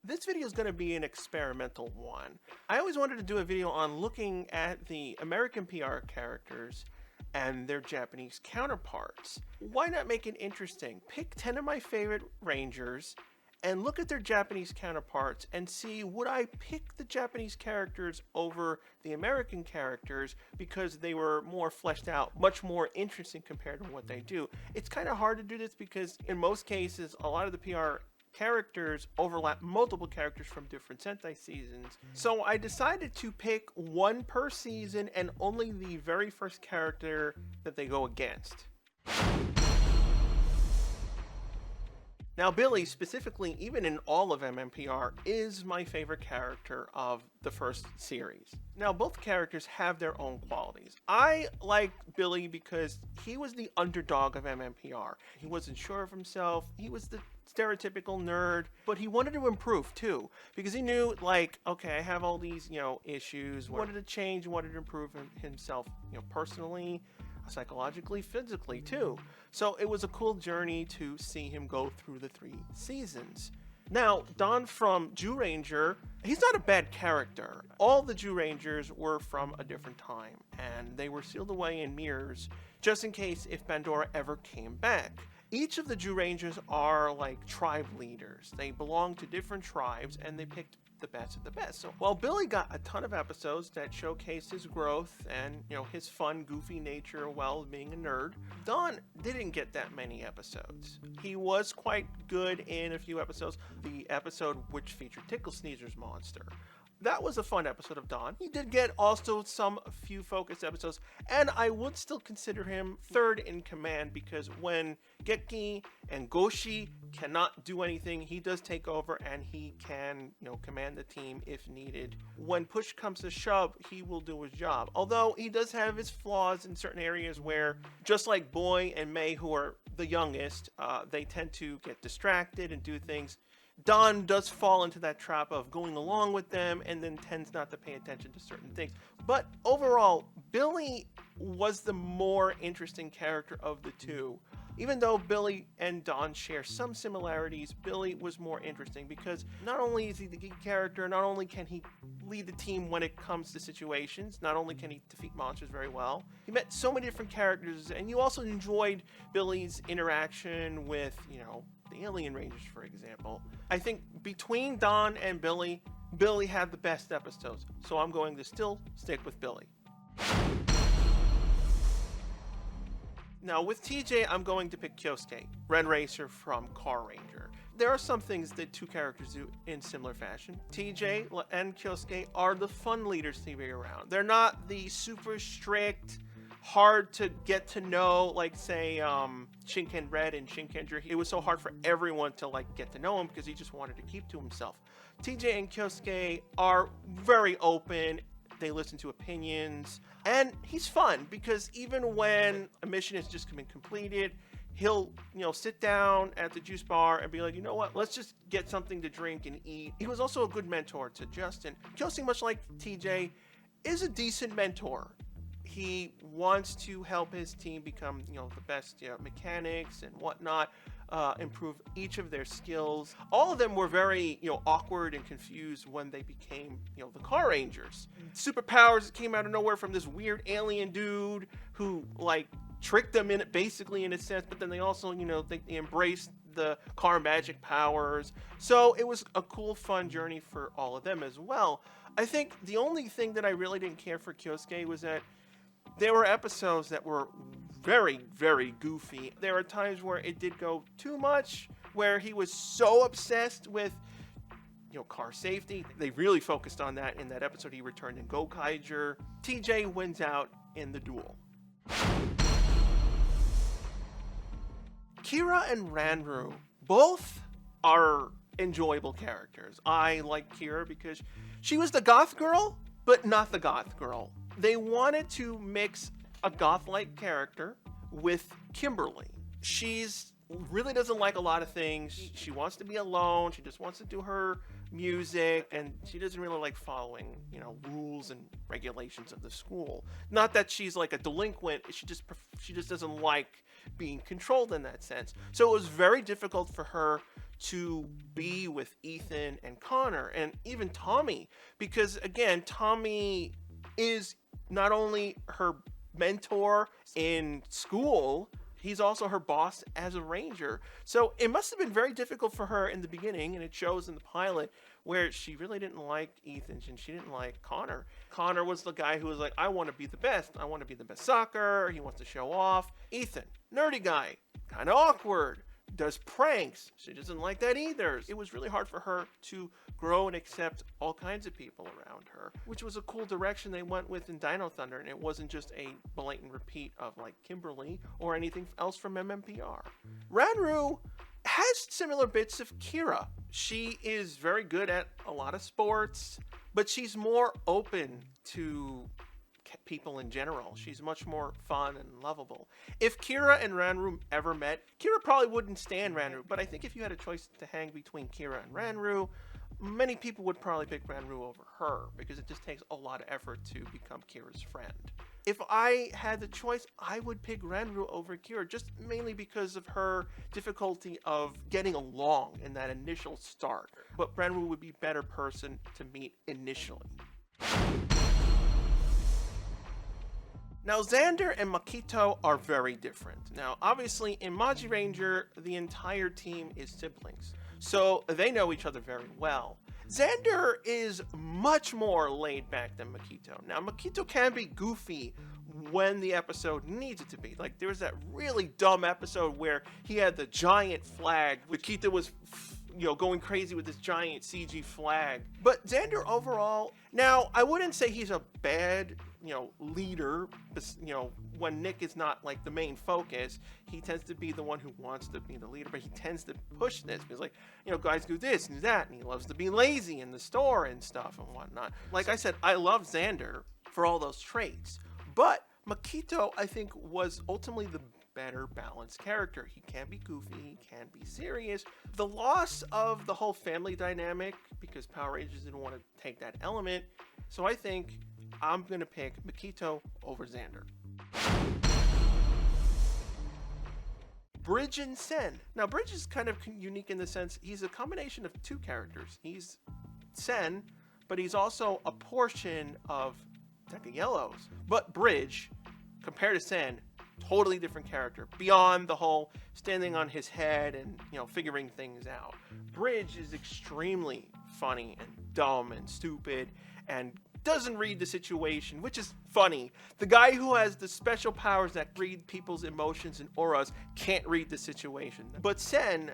This video is going to be an experimental one. I always wanted to do a video on looking at the American PR characters and their Japanese counterparts. Why not make it interesting? Pick 10 of my favorite Rangers and look at their Japanese counterparts and see, would I pick the Japanese characters over the American characters because they were more fleshed out, much more interesting compared to what they do. It's kind of hard to do this because in most cases, a lot of the PR characters overlap multiple characters from different Sentai seasons. So I decided to pick one per season and only the very first character that they go against. Now Billy, specifically, even in all of MMPR, is my favorite character of the first series. Now both characters have their own qualities. I like Billy because he was the underdog of MMPR. He wasn't sure of himself, he was the stereotypical nerd, but he wanted to improve too, because he knew, like, okay, I have all these, issues, wanted to change, wanted to improve himself, personally, psychologically, physically too. So it was a cool journey to see him go through the 3 seasons. Now, Don from Dairanger, he's not a bad character. All the Dairangers were from a different time, and they were sealed away in mirrors, just in case if Pandora ever came back. Each of the Dairangers are like tribe leaders. They belong to different tribes, and they picked the best of the best. So while Billy got a ton of episodes that showcased his growth and his fun, goofy nature while being a nerd, Don didn't get that many episodes. He was quite good in a few episodes. The episode which featured Tickle Sneezer's monster, that was a fun episode of Don. He did get also a few focused episodes, and I would still consider him third in command because when Geki and Goshi cannot do anything, he does take over and he can, command the team if needed. When push comes to shove, he will do his job. Although he does have his flaws in certain areas where, just like Boy and May, who are the youngest, they tend to get distracted and do things. Don does fall into that trap of going along with them and then tends not to pay attention to certain things. But overall, Billy was the more interesting character of the two. Even though Billy and Don share some similarities, Billy was more interesting because not only is he the geek character, not only can he lead the team when it comes to situations, not only can he defeat monsters very well, he met so many different characters, and you also enjoyed Billy's interaction with, the Alien Rangers, for example. I think between Don and Billy, Billy had the best episodes, so I'm going to still stick with Billy. Now with TJ, I'm going to pick Kyosuke, Red Racer from Carranger. There are some things that two characters do in similar fashion. TJ and Kyosuke are the fun leaders to be around. They're not the super strict, hard to get to know, like say Shurikenger Red and Shurikenger. It was so hard for everyone to get to know him because he just wanted to keep to himself. TJ and Kyosuke are very open. They listen to opinions, and he's fun because even when a mission has just been completed, he'll sit down at the juice bar and be like, you know what, let's just get something to drink and eat. He was also a good mentor to Justin. Kyosuke, much like TJ, is a decent mentor. He wants to help his team become, the best mechanics and whatnot, improve each of their skills. All of them were very, awkward and confused when they became, the Carrangers. Superpowers came out of nowhere from this weird alien dude who, tricked them in it, basically, in a sense, but then they also, they embraced the car magic powers. So it was a cool, fun journey for all of them as well. I think the only thing that I really didn't care for Kyosuke was that there were episodes that were very, very goofy. There were times where it did go too much, where he was so obsessed with, car safety. They really focused on that in that episode he returned in Gokaiger. TJ wins out in the duel. Kira and Ranru, both are enjoyable characters. I like Kira because she was the goth girl, but not the goth girl. They wanted to mix a goth-like character with Kimberly. She's really doesn't like a lot of things. She wants to be alone. She just wants to do her music, and she doesn't really like following, rules and regulations of the school. Not that she's like a delinquent. She just doesn't like being controlled in that sense. So it was very difficult for her to be with Ethan and Connor and even Tommy, because again, Tommy is not only her mentor in school, he's also her boss as a ranger. So it must have been very difficult for her in the beginning, and it shows in the pilot, where she really didn't like Ethan and she didn't like Connor. Connor was the guy who was like, I want to be the best. I want to be the best soccer. He wants to show off. Ethan, nerdy guy, kind of awkward, does pranks. She doesn't like that either. It was really hard for her to grow and accept all kinds of people around her, which was a cool direction they went with in Dino Thunder, and it wasn't just a blatant repeat of like Kimberly or anything else from MMPR. Ranru has similar bits of Kira. She is very good at a lot of sports, but she's more open to people in general. She's much more fun and lovable. If Kira and Ranru ever met, Kira probably wouldn't stand Ranru, but I think if you had a choice to hang between Kira and Ranru, many people would probably pick Ranru over her, because it just takes a lot of effort to become Kira's friend. If I had the choice, I would pick Ranru over Kira, just mainly because of her difficulty of getting along in that initial start. But Ranru would be a better person to meet initially. Now, Xander and Makito are very different. Now, obviously, in Magired, the entire team is siblings, so they know each other very well. Xander is much more laid back than Makito. Now, Makito can be goofy when the episode needs it to be. Like, there was that really dumb episode where he had the giant flag. Makito was going crazy with this giant CG flag. But Xander overall, now, I wouldn't say he's a bad, leader. When Nick is not like the main focus, he tends to be the one who wants to be the leader, but he tends to push this because, like, guys do this and that, and he loves to be lazy in the store and stuff and whatnot. Like I said, I love Xander for all those traits, but Makito, I think, was ultimately the better balanced character. He can be goofy, he can be serious. The loss of the whole family dynamic, because Power Rangers didn't want to take that element, so I think I'm going to pick Makito over Xander. Bridge and Sen. Now, Bridge is kind of unique in the sense he's a combination of two characters. He's Sen, but he's also a portion of Dekagreen's. But Bridge, compared to Sen, totally different character, beyond the whole standing on his head and, figuring things out. Bridge is extremely funny and dumb and stupid and doesn't read the situation, which is funny. The guy who has the special powers that read people's emotions and auras can't read the situation. But Sen,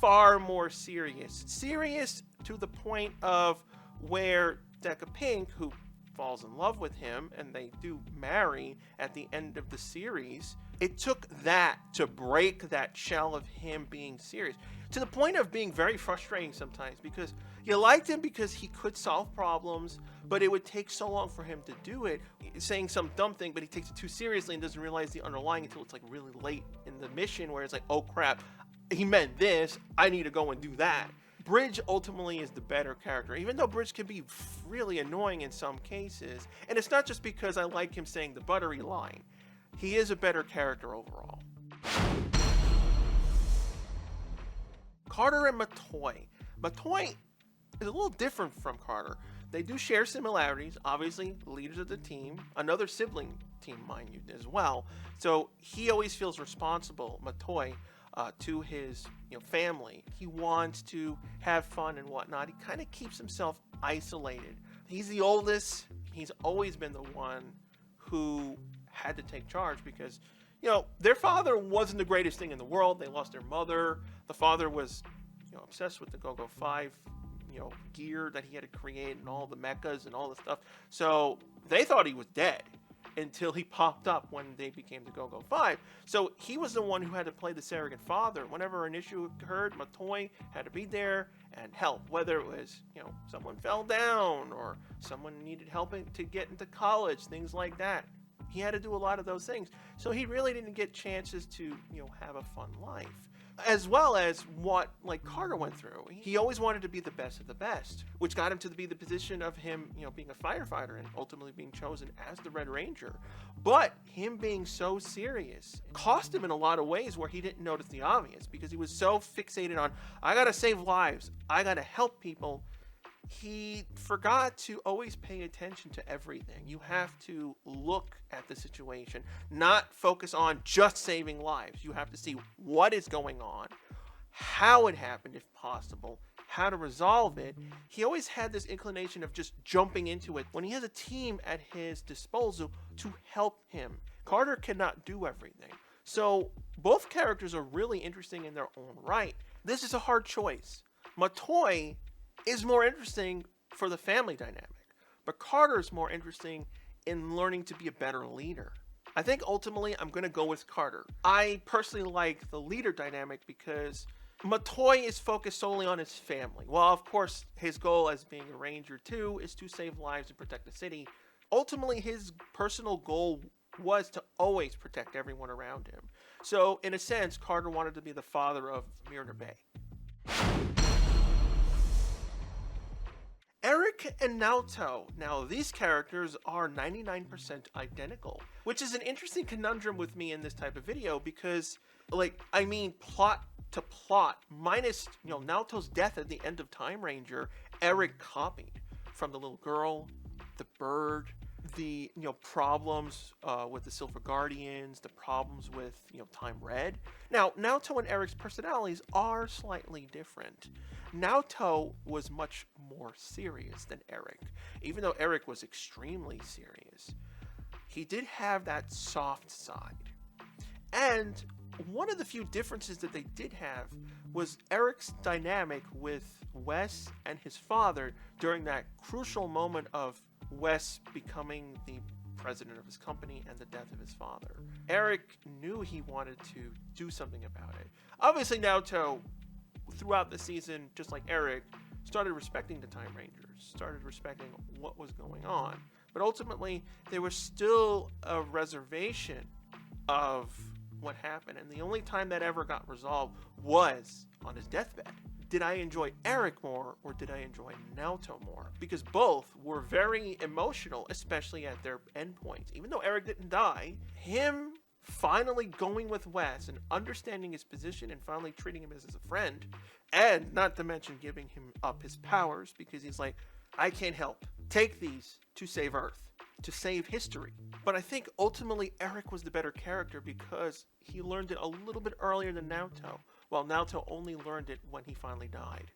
far more serious. Serious to the point of where Deca Pink, who falls in love with him, and they do marry at the end of the series, it took that to break that shell of him being serious. To the point of being very frustrating sometimes, because you liked him because he could solve problems, but it would take so long for him to do it, saying some dumb thing, but he takes it too seriously and doesn't realize the underlying until it's like really late in the mission, where it's like, oh crap, he meant this, I need to go and do that. Bridge ultimately is the better character, even though Bridge can be really annoying in some cases. And it's not just because I like him saying the buttery line. He is a better character overall. Carter and Matoy. Matoy is a little different from Carter. They do share similarities, obviously leaders of the team, another sibling team, mind you, as well. So he always feels responsible, Matoy, to his family. He wants to have fun and whatnot. He kind of keeps himself isolated. He's the oldest. He's always been the one who had to take charge because, their father wasn't the greatest thing in the world. They lost their mother. The father was, obsessed with the Go-Go 5, gear that he had to create and all the mechas and all the stuff. So they thought he was dead until he popped up when they became the Go-Go 5. So he was the one who had to play the surrogate father. Whenever an issue occurred, Matoy had to be there and help, whether it was, someone fell down or someone needed help to get into college, things like that. He had to do a lot of those things. So he really didn't get chances to, have a fun life. as well as what like Carter went through. He always wanted to be the best of the best, which got him to be the position of him, being a firefighter and ultimately being chosen as the Red Ranger. But him being so serious cost him in a lot of ways where he didn't notice the obvious, because he was so fixated on, I gotta save lives, I gotta help people. He forgot to always pay attention to everything. You have to look at the situation, not focus on just saving lives. You have to see what is going on, how it happened if possible, how to resolve it. He always had this inclination of just jumping into it when he has a team at his disposal to help him. Carter cannot do everything. So both characters are really interesting in their own right. This is a hard choice. Matoy is more interesting for the family dynamic, but Carter is more interesting in learning to be a better leader. I think ultimately I'm going to go with Carter. I personally like the leader dynamic because Matoy is focused solely on his family. While of course his goal as being a ranger too is to save lives and protect the city, ultimately his personal goal was to always protect everyone around him. So in a sense, Carter wanted to be the father of Myrna Bay. Eric and Naoto. Now, these characters are 99% identical, which is an interesting conundrum with me in this type of video because, plot to plot, minus, Naoto's death at the end of Dairanger, Eric copied from the little girl, the bird, the, problems with the Silver Guardians, the problems with, Time Red. Now, Naoto and Eric's personalities are slightly different. Naoto was much more serious than Eric. Even though Eric was extremely serious, he did have that soft side. And one of the few differences that they did have was Eric's dynamic with Wes and his father during that crucial moment of Wes becoming the president of his company and the death of his father. Eric knew he wanted to do something about it. Obviously, Naoto, throughout the season, just like Eric, started respecting the Time Rangers, started respecting what was going on. But ultimately, there was still a reservation of what happened, and the only time that ever got resolved was on his deathbed. Did I enjoy Eric more, or did I enjoy Naoto more? Because both were very emotional, especially at their endpoints. Even though Eric didn't die, him finally going with Wes and understanding his position and finally treating him as a friend, and not to mention giving him up his powers because he's like, I can't help. Take these to save Earth, to save history. But I think ultimately Eric was the better character because he learned it a little bit earlier than Naoto, while Naoto only learned it when he finally died.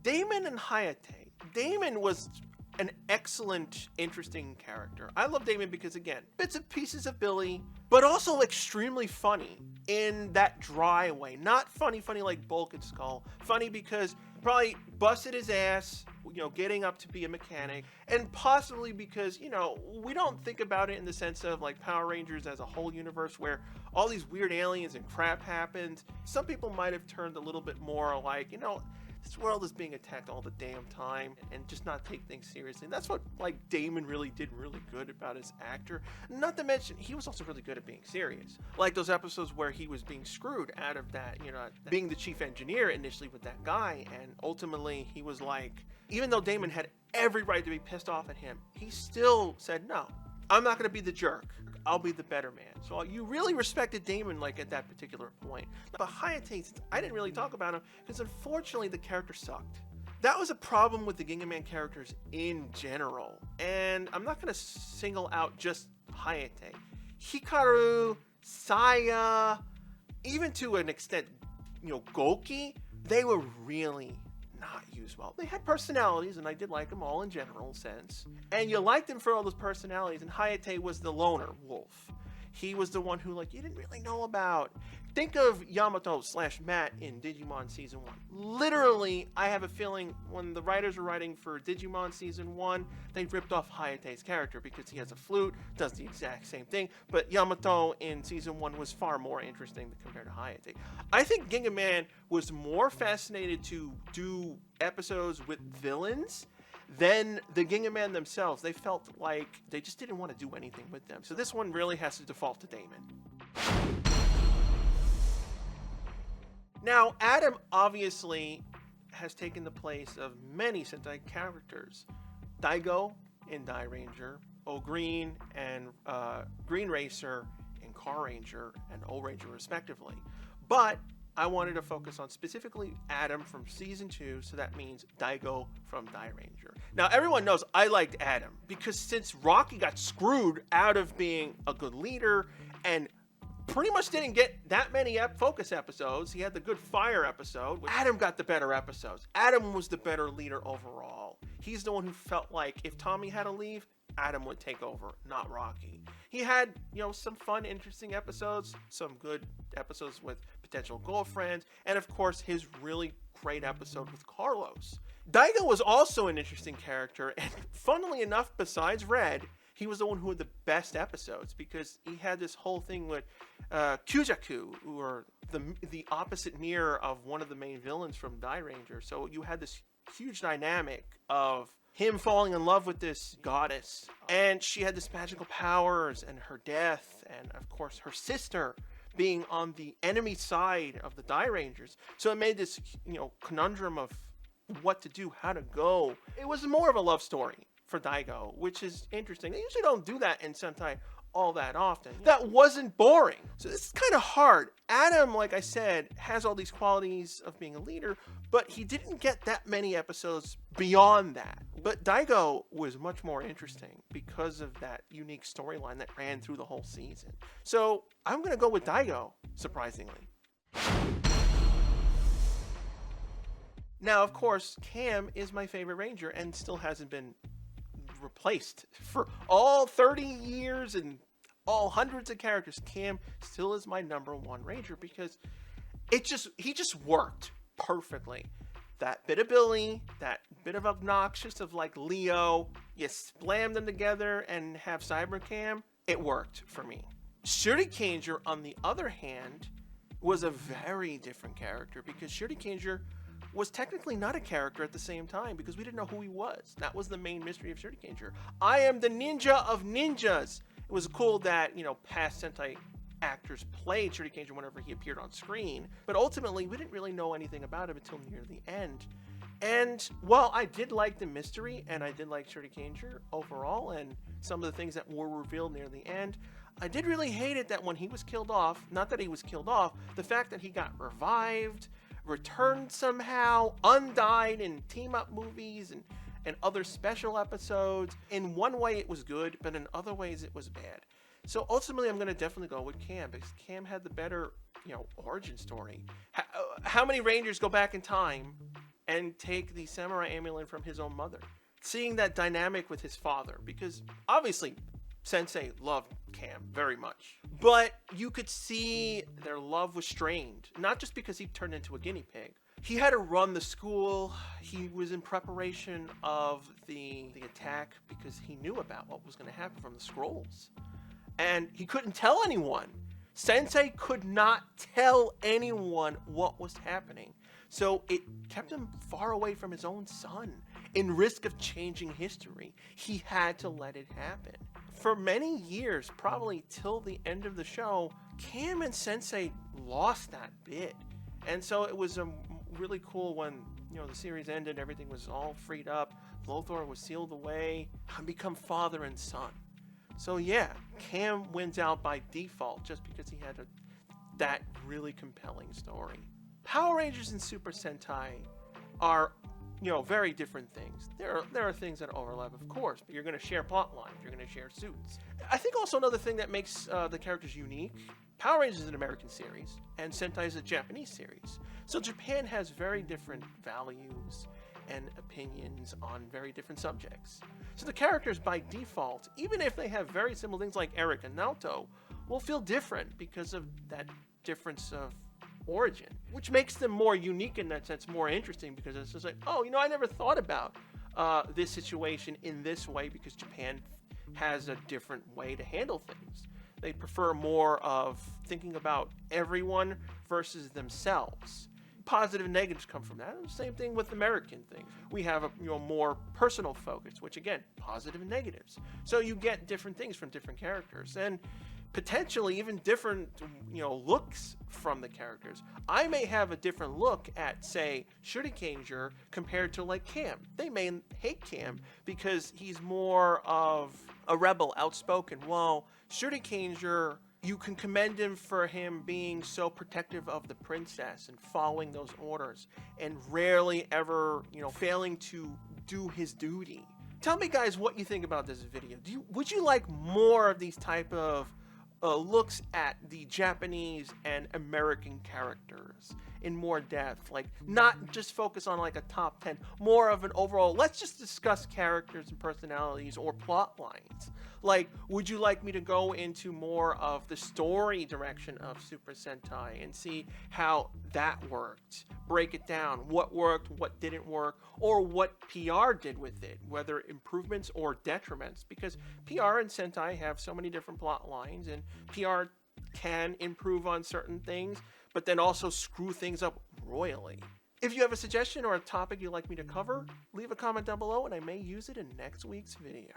Damon and Hayate. Damon was an excellent, interesting character. I love Damon because, again, bits and pieces of Billy, but also extremely funny in that dry way. Not funny like Bulk and Skull. Funny because he probably busted his ass, getting up to be a mechanic, and possibly because, we don't think about it in the sense of like Power Rangers as a whole universe where all these weird aliens and crap happened. Some people might have turned a little bit more like, this world is being attacked all the damn time, and just not take things seriously. And that's what Damon really did really good about his actor. Not to mention, he was also really good at being serious. Like those episodes where he was being screwed out of that, being the chief engineer initially with that guy, and ultimately he was like, even though Damon had every right to be pissed off at him, he still said, no, I'm not going to be the jerk. I'll be the better man. So you really respected Damon at that particular point. But Hayate, I didn't really talk about him because unfortunately the character sucked. That was a problem with the GingaMan characters in general. And I'm not going to single out just Hayate. Hikaru, Saya, even to an extent, Goki, they were really not used well. They had personalities, and I did like them all in general sense. And you liked them for all those personalities, and Hayate was the loner wolf. He was the one who, you didn't really know about. Think of Yamato/Matt in Digimon Season 1. Literally, I have a feeling when the writers were writing for Digimon Season 1, they ripped off Hayate's character because he has a flute, does the exact same thing, but Yamato in Season 1 was far more interesting compared to Hayate. I think GingaMan was more fascinated to do episodes with villains than the GingaMan themselves. They felt like they just didn't want to do anything with them. So this one really has to default to Damon. Now, Adam obviously has taken the place of many Sentai characters. Daigo in Dairanger, O'Green and Green Racer in Carranger and O-Ranger respectively. But I wanted to focus on specifically Adam from Season 2, so that means Daigo from Dairanger. Now, everyone knows I liked Adam, because since Rocky got screwed out of being a good leader and pretty much didn't get that many focus episodes, he had the good fire episode, Adam got the better episodes. Adam was the better leader overall. He's the one who felt like if Tommy had to leave, Adam would take over, not Rocky. He had, some fun, interesting episodes, some good episodes with potential girlfriends, and of course, his really great episode with Carlos. Daigo was also an interesting character, and funnily enough, besides Red, he was the one who had the best episodes, because he had this whole thing with Kujaku, who are the opposite mirror of one of the main villains from Dairanger. So you had this huge dynamic of him falling in love with this goddess, and she had this magical powers, and her death, and of course her sister being on the enemy side of the Dairangers. So it made this, conundrum of what to do, how to go. It was more of a love story for Daigo, which is interesting. They usually don't do that in Sentai all that often. That wasn't boring. So this is kind of hard. Adam, like I said, has all these qualities of being a leader, but he didn't get that many episodes beyond that. But Daigo was much more interesting because of that unique storyline that ran through the whole season. So I'm going to go with Daigo, surprisingly. Now, of course, Cam is my favorite Ranger and still hasn't been replaced for all 30 years and all hundreds of characters. Cam still is my number one Ranger because he just worked perfectly. That bit of Billy, that bit of obnoxious of like Leo, you splam them together and have Cyber Cam, it worked for me. Shurikenger, on the other hand, was a very different character because Shurikenger was technically not a character at the same time because we didn't know who he was. That was the main mystery of Shurikenger. I am the ninja of ninjas. It was cool that, past Sentai actors played Shurikenger whenever he appeared on screen, but ultimately we didn't really know anything about him until near the end. And while I did like the mystery and I did like Shurikenger overall and some of the things that were revealed near the end, I did really hate it that when he was killed off, not that he was killed off, the fact that he got revived, returned somehow, undied in team-up movies and other special episodes. In one way it was good, but in other ways it was bad. So ultimately I'm going to definitely go with Cam because Cam had the better, origin story. How many Rangers go back in time and take the samurai amulet from his own mother? Seeing that dynamic with his father, because obviously Sensei loved Cam very much, but you could see their love was strained, not just because he turned into a guinea pig. He had to run the school. He was in preparation of the attack because he knew about what was going to happen from the scrolls, and he couldn't tell anyone. Sensei could not tell anyone what was happening, so it kept him far away from his own son. In risk of changing history, he had to let it happen. For many years, probably till the end of the show, Cam and Sensei lost that bit. And so it was really cool when, the series ended, everything was all freed up, Lothar was sealed away, and become father and son. So yeah, Cam wins out by default just because he had that really compelling story. Power Rangers and Super Sentai are very different things. There are things that overlap, of course, but you're going to share plot lines, you're going to share suits. I think also another thing that makes the characters unique, Power Rangers is an American series, and Sentai is a Japanese series. So Japan has very different values and opinions on very different subjects. So the characters, by default, even if they have very similar things like Eric and Naoto, will feel different because of that difference of origin, which makes them more unique in that sense, more interesting, because it's just like, I never thought about this situation in this way, because Japan has a different way to handle things. They prefer more of thinking about everyone versus themselves. Positive and negatives come from that. Same thing with American things. We have a more personal focus, which again, positive and negatives. So you get different things from different characters. And potentially even different, looks from the characters. I may have a different look at, say, Shurikenger compared to like Cam. They may hate Cam because he's more of a rebel, outspoken. While Shurikenger, you can commend him for him being so protective of the princess and following those orders and rarely ever, failing to do his duty. Tell me, guys, what you think about this video. Would you like more of these type of looks at the Japanese and American characters in more depth, like not just focus on like a top 10, more of an overall, let's just discuss characters and personalities or plot lines? Like, would you like me to go into more of the story direction of Super Sentai and see how that worked? Break it down, what worked, what didn't work, or what PR did with it, whether improvements or detriments, because PR and Sentai have so many different plot lines, and PR can improve on certain things, but then also screw things up royally. If you have a suggestion or a topic you'd like me to cover, leave a comment down below and I may use it in next week's video.